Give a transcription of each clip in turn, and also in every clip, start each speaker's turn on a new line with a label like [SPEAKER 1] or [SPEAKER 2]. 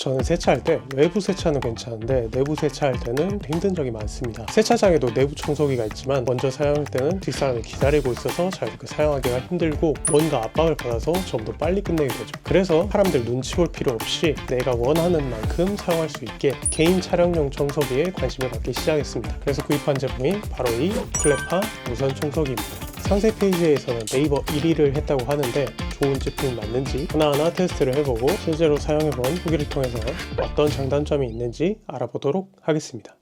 [SPEAKER 1] 저는 세차할 때 외부 세차는 괜찮은데 내부 세차할 때는 힘든 적이 많습니다. 세차장에도 내부 청소기가 있지만 먼저 사용할 때는 뒷사람이 기다리고 있어서 잘 사용하기가 힘들고 뭔가 압박을 받아서 좀 더 빨리 끝내게 되죠. 그래서 사람들 눈치 볼 필요 없이 내가 원하는 만큼 사용할 수 있게 개인 촬영용 청소기에 관심을 갖기 시작했습니다. 그래서 구입한 제품이 바로 이 클레파 무선 청소기입니다. 상세 페이지에서는 네이버 1위를 했다고 하는데 좋은 제품이 맞는지 하나하나 테스트를 해보고 실제로 사용해본 후기를 통해서 어떤 장단점이 있는지 알아보도록 하겠습니다.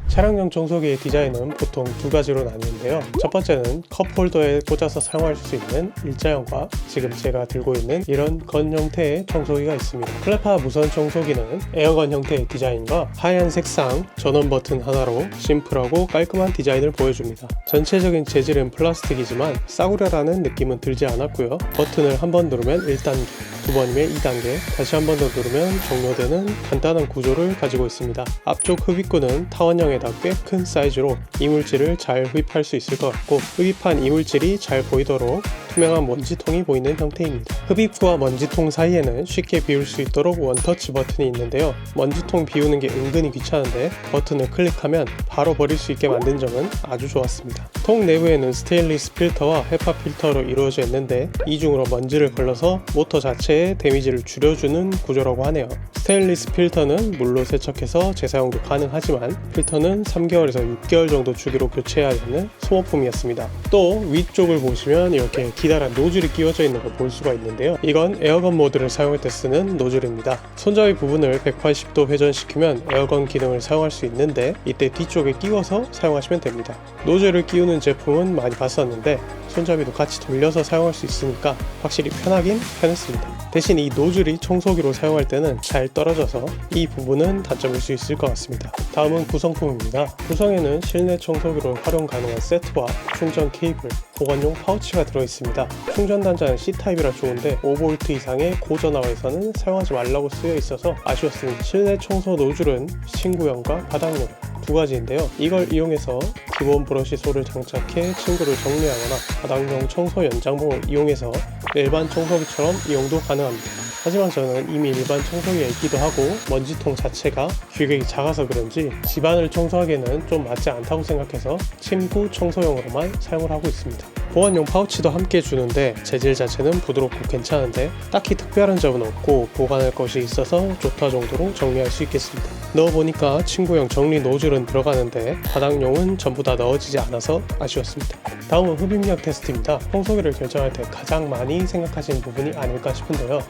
[SPEAKER 1] 차량용 청소기의 디자인은 보통 두 가지로 나뉘는데요. 첫 번째는 컵홀더에 꽂아서 사용할 수 있는 일자형과 지금 제가 들고 있는 이런 건 형태의 청소기가 있습니다. 클레파 무선 청소기는 에어건 형태의 디자인과 하얀 색상 전원 버튼 하나로 심플하고 깔끔한 디자인을 보여줍니다. 전체적인 재질은 플라스틱이지만 싸구려라는 느낌은 들지 않았고요. 버튼을 한 번 누르면 1단계, 두 번이면 2단계, 다시 한 번 더 누르면 종료되는 간단한 구조를 가지고 있습니다. 앞쪽 흡입구는 타원형에다 꽤 큰 사이즈로 이물질을 잘 흡입할 수 있을 것 같고 흡입한 이물질이 잘 보이도록 투명한 먼지통이 보이는 형태입니다. 흡입구와 먼지통 사이에는 쉽게 비울 수 있도록 원터치 버튼이 있는데요. 먼지통 비우는 게 은근히 귀찮은데 버튼을 클릭하면 바로 버릴 수 있게 만든 점은 아주 좋았습니다. 통 내부에는 스테인리스 필터와 헤파 필터로 이루어져 있는데 이중으로 먼지를 걸러서 모터 자체의 데미지를 줄여주는 구조라고 하네요. 스테인리스 필터는 물로 세척해서 재사용도 가능하지만 필터는 3개월에서 6개월 정도 주기로 교체해야 되는 소모품이었습니다. 또 위쪽을 보시면 이렇게 기다란 노즐이 끼워져 있는 걸 볼 수가 있는데요. 이건 에어건 모드를 사용할 때 쓰는 노즐입니다. 손잡이 부분을 180도 회전시키면 에어건 기능을 사용할 수 있는데 이때 뒤쪽에 끼워서 사용하시면 됩니다. 노즐을 끼우는 제품은 많이 봤었는데 손잡이도 같이 돌려서 사용할 수 있으니까 확실히 편하긴 편했습니다. 대신 이 노즐이 청소기로 사용할 때는 잘 떨어져서 이 부분은 단점일 수 있을 것 같습니다. 다음은 구성품입니다. 구성에는 실내 청소기로 활용 가능한 세트와 충전 케이블, 보관용 파우치가 들어있습니다. 충전 단자는 C타입이라 좋은데 5V 이상의 고전화에서는 사용하지 말라고 쓰여 있어서 아쉬웠습니다. 실내 청소 노즐은 친구용과 바닥용 두 가지인데요. 이걸 이용해서 기본 브러시솔을 장착해 친구를 정리하거나 바닥용 청소 연장봉을 이용해서 일반 청소기처럼 이용도 가능합니다. 하지만 저는 이미 일반 청소기가 있기도 하고 먼지통 자체가 규격이 작아서 그런지 집안을 청소하기에는 좀 맞지 않다고 생각해서 침구 청소용으로만 사용을 하고 있습니다. 보관용 파우치도 함께 주는데 재질 자체는 부드럽고 괜찮은데 딱히 특별한 점은 없고 보관할 것이 있어서 좋다 정도로 정리할 수 있겠습니다. 넣어보니까 친구용 정리 노즐은 들어가는데 바닥용은 전부 다 넣어지지 않아서 아쉬웠습니다. 다음은 흡입력 테스트입니다. 청소기를 결정할 때 가장 많이 생각하시는 부분이 아닐까 싶은데요.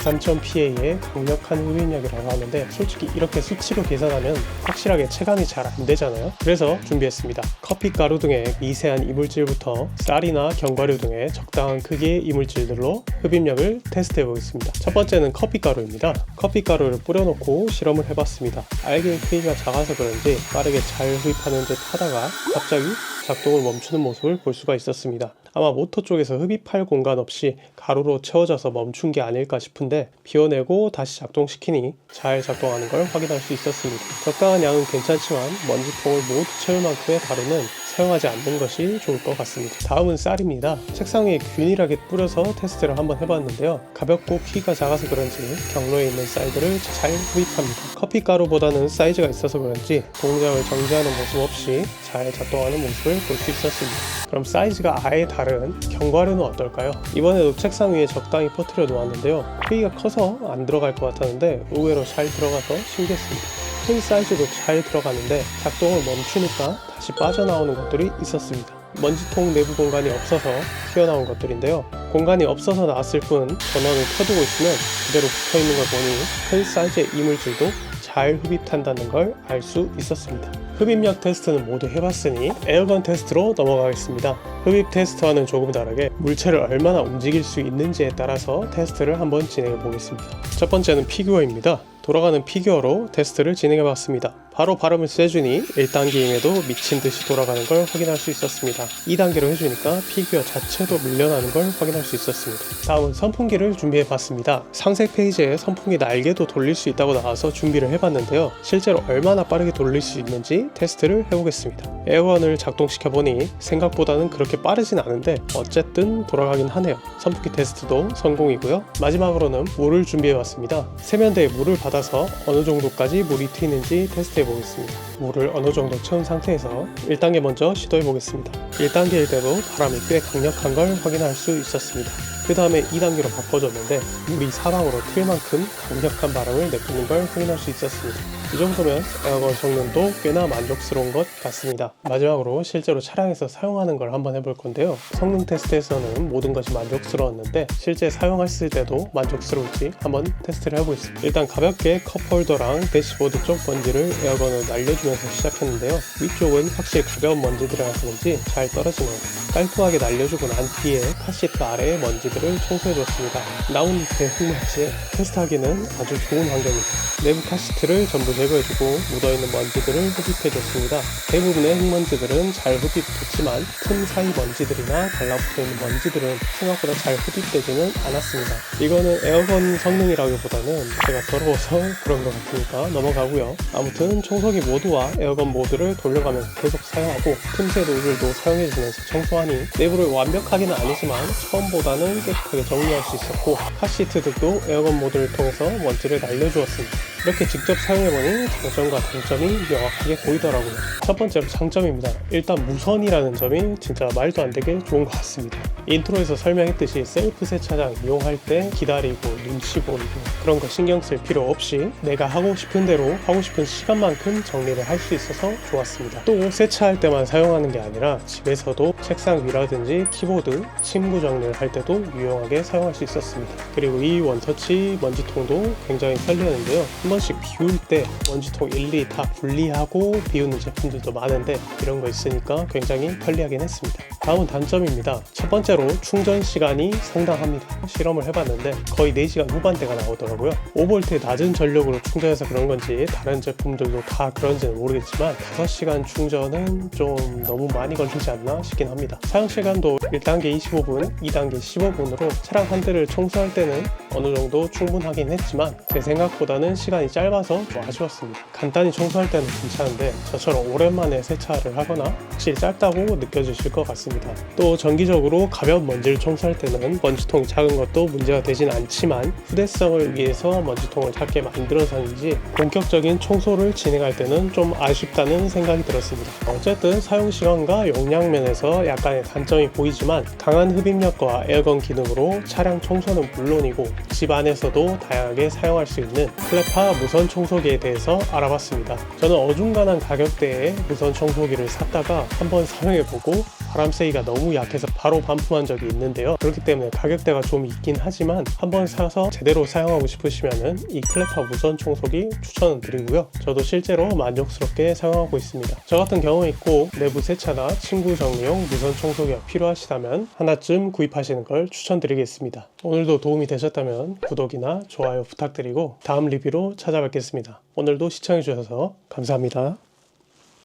[SPEAKER 1] 13000PA의 강력한 흡입력이라고 하는데 솔직히 이렇게 수치로 계산하면 확실하게 체감이 잘 안 되잖아요. 그래서 준비했습니다. 커피 가루 등의 미세한 이물질부터 쌀이나 견과류 등의 적당한 크기의 이물질들로 흡입력을 테스트해 보겠습니다. 첫 번째는 커피 가루입니다. 커피 가루를 뿌려놓고 실험을 해봤습니다. 알갱이 크기가 작아서 그런지 빠르게 잘 흡입하는 듯 하다가 갑자기 작동을 멈추는 모습을 볼 수가 있었습니다. 아마 모터 쪽에서 흡입할 공간 없이 가루로 채워져서 멈춘 게 아닐까 싶은데 비워내고 다시 작동시키니 잘 작동하는 걸 확인할 수 있었습니다. 적당한 양은 괜찮지만 먼지통을 모두 채울 만큼의 가루는 사용하지 않는 것이 좋을 것 같습니다. 다음은 쌀입니다. 책상 위에 균일하게 뿌려서 테스트를 한번 해봤는데요. 가볍고 키가 작아서 그런지 경로에 있는 쌀들을 잘 흡입합니다. 커피 가루보다는 사이즈가 있어서 그런지 동작을 정지하는 모습 없이 잘 작동하는 모습을 볼 수 있었습니다. 그럼 사이즈가 아예 다른 견과류는 어떨까요? 이번에도 책상 위에 적당히 퍼뜨려 놓았는데요. 크기가 커서 안 들어갈 것 같았는데 의외로 잘 들어가서 신기했습니다. 큰 사이즈도 잘 들어가는데 작동을 멈추니까 다시 빠져나오는 것들이 있었습니다. 먼지통 내부 공간이 없어서 튀어나온 것들인데요. 공간이 없어서 나왔을 뿐 전원을 켜두고 있으면 그대로 붙어있는 걸 보니 큰 사이즈의 이물질도 잘 흡입한다는 걸 알 수 있었습니다. 흡입력 테스트는 모두 해봤으니 에어건 테스트로 넘어가겠습니다. 흡입 테스트와는 조금 다르게 물체를 얼마나 움직일 수 있는지에 따라서 테스트를 한번 진행해 보겠습니다. 첫 번째는 피규어입니다. 돌아가는 피규어로 테스트를 진행해봤습니다. 바로 발음을 세주니 1단계임에도 미친듯이 돌아가는 걸 확인할 수 있었습니다. 2단계로 해주니까 피규어 자체도 밀려나는 걸 확인할 수 있었습니다. 다음은 선풍기를 준비해봤습니다. 상세 페이지에 선풍기 날개도 돌릴 수 있다고 나와서 준비를 해봤는데요. 실제로 얼마나 빠르게 돌릴 수 있는지 테스트를 해보겠습니다. 에어건을 작동시켜보니 생각보다는 그렇게 빠르진 않은데 어쨌든 돌아가긴 하네요. 선풍기 테스트도 성공이고요. 마지막으로는 물을 준비해봤습니다. 세면대에 물을 받아서 어느 정도까지 물이 튀는지 테스트해보겠습니다. 물을 어느 정도 채운 상태에서 1단계 먼저 시도해보겠습니다. 1단계일 때도 바람이 꽤 강력한 걸 확인할 수 있었습니다. 그 다음에 2단계로 바꿔줬는데 물이 사방으로 튈 만큼 강력한 바람을 내뿜는 걸 확인할 수 있었습니다. 이 정도면 에어건 성능도 꽤나 만족스러운 것 같습니다. 마지막으로 실제로 차량에서 사용하는 걸 한번 해볼 건데요. 성능 테스트에서는 모든 것이 만족스러웠는데 실제 사용했을 때도 만족스러울지 한번 테스트를 해보겠습니다. 일단 가볍게 컵홀더랑 대시보드 쪽 먼지를 에어건을 날려주면서 시작했는데요. 위쪽은 확실히 가벼운 먼지들이라서 그런지 잘 떨어지네요. 깔끔하게 날려주고 난 뒤에 카시트 아래의 먼지들을 청소해줬습니다. 나뭇잎의 흙먼지에 테스트하기는 아주 좋은 환경입니다. 내부 카시트를 전부 제거해주고 묻어있는 먼지들을 흡입해줬습니다. 대부분의 흙먼지들은 잘 흡입됐지만 틈 사이 먼지들이나 달라붙어있는 먼지들은 생각보다 잘 흡입되지는 않았습니다. 이거는 에어건 성능이라기보다는 제가 더러워서 그런 것 같으니까 넘어가고요. 아무튼 청소기 모드와 에어건 모드를 돌려가면서 계속 사용하고 틈새 노즐도 사용해주면서 청소하니 내부를 완벽하게는 아니지만 처음보다는 깨끗하게 정리할 수 있었고 카시트들도 에어건 모드를 통해서 먼지를 날려주었습니다. 이렇게 직접 사용해보니 장점과 단점이 명확하게 보이더라고요. 첫 번째로 장점입니다. 일단 무선이라는 점이 진짜 말도 안 되게 좋은 것 같습니다. 인트로에서 설명했듯이 셀프 세차장 이용할 때 기다리고 눈치 보고 그런 거 신경 쓸 필요 없이 내가 하고 싶은 대로 하고 싶은 시간만큼 정리를 할 수 있어서 좋았습니다. 또 세차할 때만 사용하는 게 아니라 집에서도 책상 위라든지 키보드, 침구 정리를 할 때도 유용하게 사용할 수 있었습니다. 그리고 이 원터치 먼지통도 굉장히 편리했는데요. 한 번씩 비울 때 먼지통 일일이 다 분리하고 비우는 제품들도 많은데 이런 거 있으니까 굉장히 편리하긴 했습니다. 다음은 단점입니다. 첫 번째로 충전 시간이 상당합니다. 실험을 해봤는데 거의 4시간 후반대가 나오더라고요. 5V의 낮은 전력으로 충전해서 그런 건지 다른 제품들도 다 그런지는 모르겠지만 5시간 충전은 좀 너무 많이 걸리지 않나 싶긴 합니다. 사용 시간도 1단계 25분, 2단계 15분으로 차량 한 대를 청소할 때는 어느 정도 충분하긴 했지만 제 생각보다는 시간이 짧아서 좀 아쉬웠습니다. 간단히 청소할 때는 괜찮은데 저처럼 오랜만에 세차를 하거나 확실히 짧다고 느껴지실 것 같습니다. 또 정기적으로 가벼운 먼지를 청소할 때는 먼지통이 작은 것도 문제가 되진 않지만 휴대성을 위해서 먼지통을 작게 만들어서인지 본격적인 청소를 진행할 때는 좀 아쉽다는 생각이 들었습니다. 어쨌든 사용 시간과 용량 면에서 약간의 단점이 보이지만 강한 흡입력과 에어건 기능으로 차량 청소는 물론이고 집 안에서도 다양하게 사용할 수 있는 클레파 무선 청소기에 대해서 알아봤습니다. 저는 어중간한 가격대에 무선 청소기를 샀다가 한번 사용해보고 바람 세기가 너무 약해서 바로 반품한 적이 있는데요. 그렇기 때문에 가격대가 좀 있긴 하지만 한번 사서 제대로 사용하고 싶으시면 이 클레파 무선 청소기 추천을 드리고요. 저도 실제로 만족스럽게 사용하고 있습니다. 저 같은 경우에 꼭 내부 세차나 침구 정리용 무선 청소기가 필요하시다면 하나쯤 구입하시는 걸 추천드리겠습니다. 오늘도 도움이 되셨다면 구독이나 좋아요 부탁드리고 다음 리뷰로 찾아뵙겠습니다. 오늘도 시청해주셔서 감사합니다.